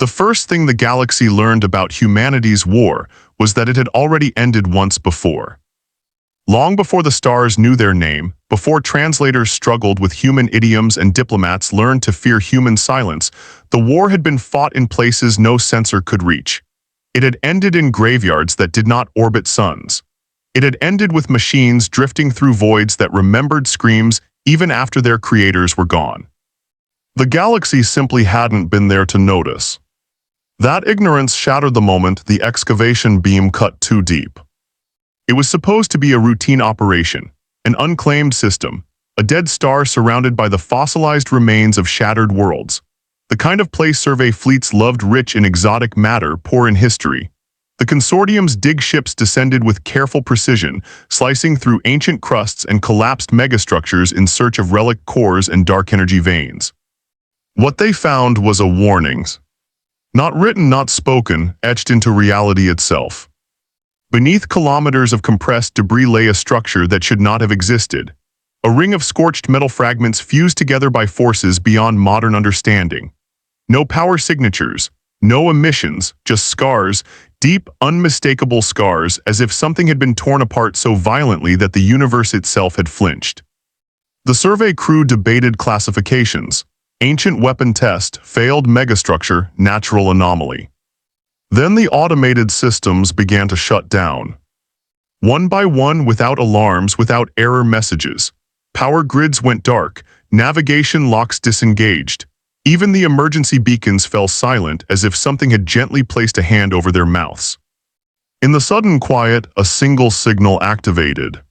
The first thing the galaxy learned about humanity's war was that it had already ended once before. Long before the stars knew their name, before translators struggled with human idioms and diplomats learned to fear human silence, the war had been fought in places no sensor could reach. It had ended in graveyards that did not orbit suns. It had ended with machines drifting through voids that remembered screams even after their creators were gone. The galaxy simply hadn't been there to notice. That ignorance shattered the moment the excavation beam cut too deep. It was supposed to be a routine operation, an unclaimed system, a dead star surrounded by the fossilized remains of shattered worlds, the kind of place survey fleets loved, rich in exotic matter, poor in history. The consortium's dig ships descended with careful precision, slicing through ancient crusts and collapsed megastructures in search of relic cores and dark energy veins. What they found was a warning. Not written, not spoken, etched into reality itself. Beneath kilometers of compressed debris lay a structure that should not have existed. A ring of scorched metal fragments fused together by forces beyond modern understanding. No power signatures, no emissions, just scars, deep, unmistakable scars, as if something had been torn apart so violently that the universe itself had flinched. The survey crew debated classifications. Ancient weapon test, failed megastructure, natural anomaly. Then the automated systems began to shut down. One by one, without alarms, without error messages. Power grids went dark, navigation locks disengaged. Even the emergency beacons fell silent, as if something had gently placed a hand over their mouths. In the sudden quiet, a single signal activated.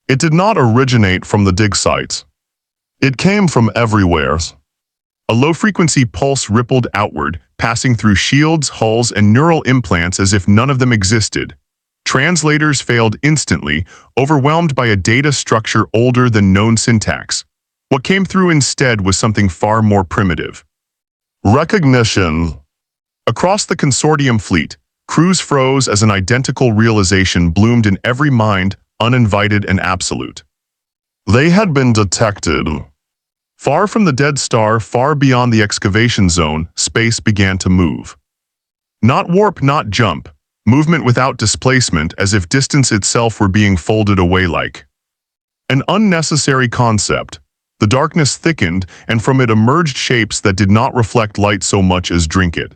It did not originate from the dig sites. It came from everywhere. A low-frequency pulse rippled outward, passing through shields, hulls, and neural implants as if none of them existed. Translators failed instantly, overwhelmed by a data structure older than known syntax. What came through instead was something far more primitive. Recognition. Across the consortium fleet, crews froze as an identical realization bloomed in every mind, uninvited and absolute. They had been detected. Far from the dead star, far beyond the excavation zone, space began to move. Not warp, not jump, movement without displacement, as if distance itself were being folded away like an unnecessary concept. The darkness thickened, and from it emerged shapes that did not reflect light so much as drink it.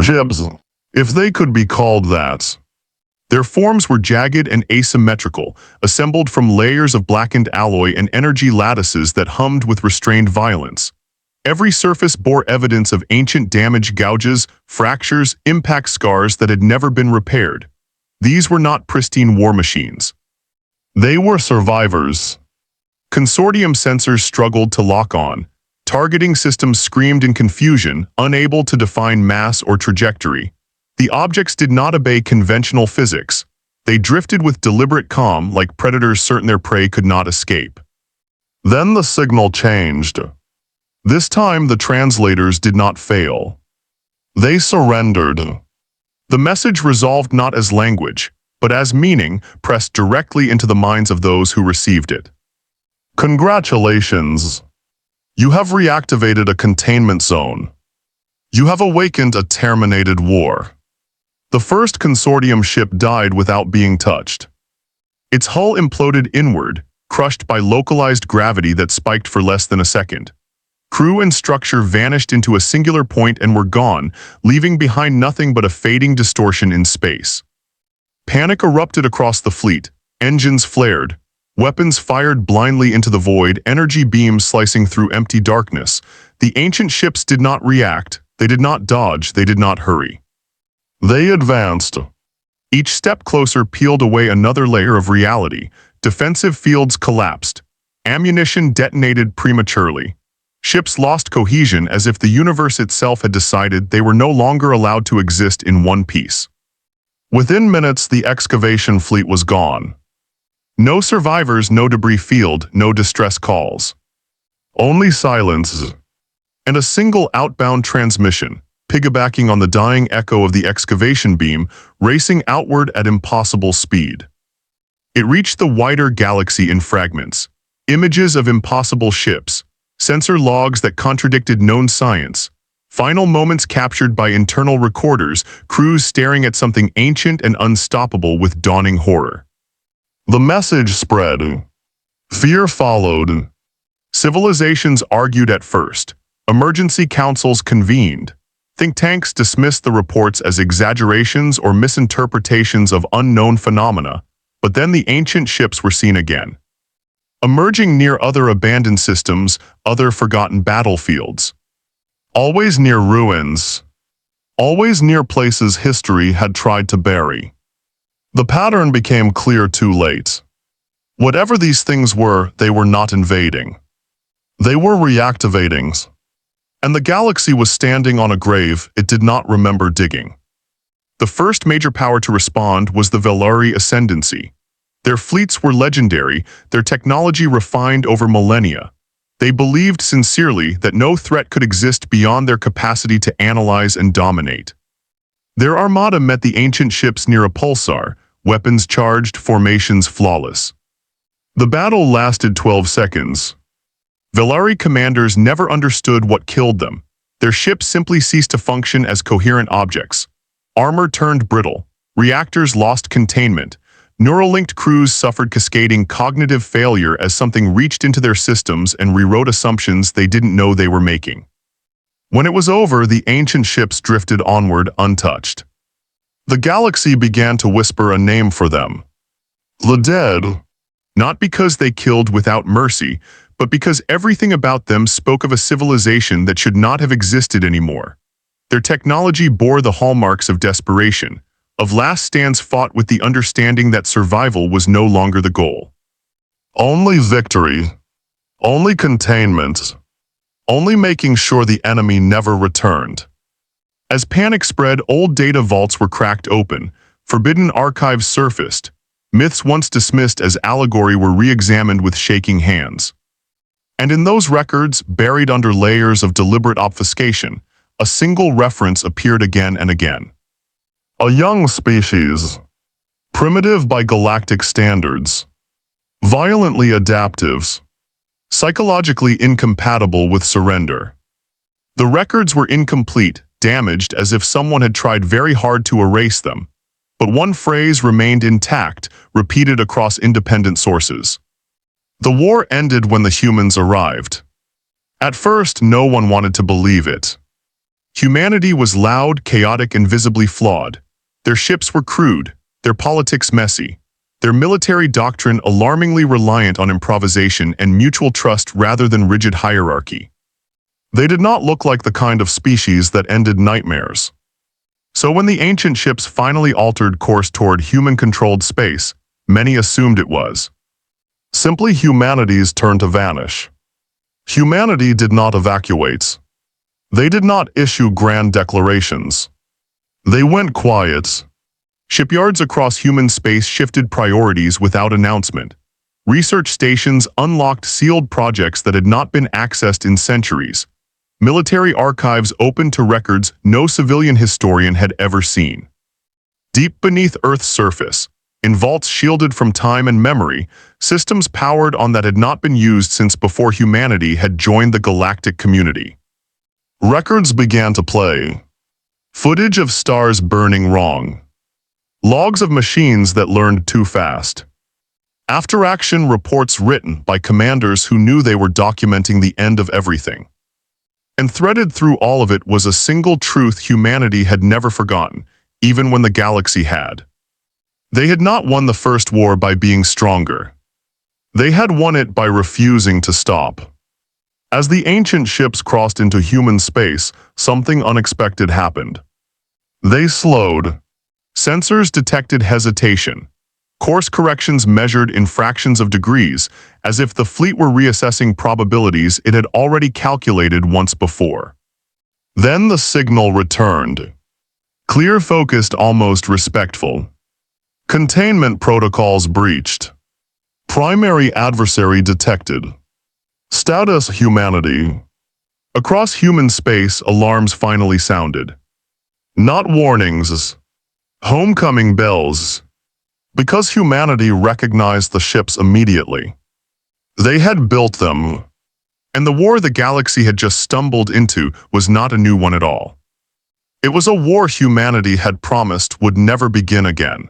Ships, if they could be called that. Their forms were jagged and asymmetrical, assembled from layers of blackened alloy and energy lattices that hummed with restrained violence. Every surface bore evidence of ancient damage, gouges, fractures, impact scars that had never been repaired. These were not pristine war machines. They were survivors. Consortium sensors struggled to lock on. Targeting systems screamed in confusion, unable to define mass or trajectory. The objects did not obey conventional physics. They drifted with deliberate calm, like predators certain their prey could not escape. Then the signal changed. This time the translators did not fail. They surrendered. The message resolved not as language, but as meaning, pressed directly into the minds of those who received it. Congratulations. You have reactivated a containment zone. You have awakened a terminated war. The first consortium ship died without being touched. Its hull imploded inward, crushed by localized gravity that spiked for less than a second. Crew and structure vanished into a singular point and were gone, leaving behind nothing but a fading distortion in space. Panic erupted across the fleet, engines flared, weapons fired blindly into the void, energy beams slicing through empty darkness. The ancient ships did not react, they did not dodge, they did not hurry. They advanced. Each step closer peeled away another layer of reality. Defensive fields collapsed. Ammunition detonated prematurely. Ships lost cohesion as if the universe itself had decided they were no longer allowed to exist in one piece. Within minutes, the excavation fleet was gone. No survivors, no debris field, no distress calls. Only silence. And a single outbound transmission, piggybacking on the dying echo of the excavation beam, racing outward at impossible speed. It reached the wider galaxy in fragments. Images of impossible ships, sensor logs that contradicted known science, Final moments captured by internal recorders, crews staring at something ancient and unstoppable with dawning horror. The message spread. Fear followed. Civilizations argued at first. Emergency councils convened. Think tanks dismissed the reports as exaggerations or misinterpretations of unknown phenomena, but then the ancient ships were seen again. Emerging near other abandoned systems, other forgotten battlefields. Always near ruins. Always near places history had tried to bury. The pattern became clear too late. Whatever these things were, they were not invading. They were reactivating. And the galaxy was standing on a grave it did not remember digging. The first major power to respond was the Velari Ascendancy. Their fleets were legendary, their technology refined over millennia. They believed sincerely that no threat could exist beyond their capacity to analyze and dominate. Their armada met the ancient ships near a pulsar, weapons charged, formations flawless. The battle lasted 12 seconds. Velari commanders never understood what killed them. Their ships simply ceased to function as coherent objects. Armor turned brittle. Reactors lost containment. Neural-linked crews suffered cascading cognitive failure as something reached into their systems and rewrote assumptions they didn't know they were making. When it was over, the ancient ships drifted onward untouched. The galaxy began to whisper a name for them. The Dead. Not because they killed without mercy, but because everything about them spoke of a civilization that should not have existed anymore. Their technology bore the hallmarks of desperation, of last stands fought with the understanding that survival was no longer the goal. Only victory. Only containment. Only making sure the enemy never returned. As panic spread, old data vaults were cracked open, forbidden archives surfaced, myths once dismissed as allegory were re-examined with shaking hands. And in those records, buried under layers of deliberate obfuscation, a single reference appeared again and again. A young species. Primitive by galactic standards. Violently adaptive. Psychologically incompatible with surrender. The records were incomplete, damaged as if someone had tried very hard to erase them. But one phrase remained intact, repeated across independent sources. The war ended when the humans arrived. At first, no one wanted to believe it. Humanity was loud, chaotic, and visibly flawed. Their ships were crude, their politics messy, their military doctrine alarmingly reliant on improvisation and mutual trust rather than rigid hierarchy. They did not look like the kind of species that ended nightmares. So when the ancient ships finally altered course toward human-controlled space, many assumed it was simply humanity's turn to vanish. Humanity did not evacuate. They did not issue grand declarations. They went quiet. Shipyards across human space shifted priorities without announcement. Research stations unlocked sealed projects that had not been accessed in centuries. Military archives opened to records no civilian historian had ever seen. Deep beneath Earth's surface, in vaults shielded from time and memory, systems powered on that had not been used since before humanity had joined the galactic community. Records began to play. Footage of stars burning wrong. Logs of machines that learned too fast. After-action reports written by commanders who knew they were documenting the end of everything. And threaded through all of it was a single truth humanity had never forgotten, even when the galaxy had. They had not won the first war by being stronger. They had won it by refusing to stop. As the ancient ships crossed into human space, something unexpected happened. They slowed. Sensors detected hesitation. Course corrections measured in fractions of degrees, as if the fleet were reassessing probabilities it had already calculated once before. Then the signal returned. Clear, focused, almost respectful. Containment protocols breached. Primary adversary detected. Status humanity. Across human space, alarms finally sounded. Not warnings. Homecoming bells. Because humanity recognized the ships immediately. They had built them. And the war the galaxy had just stumbled into was not a new one at all. It was a war humanity had promised would never begin again.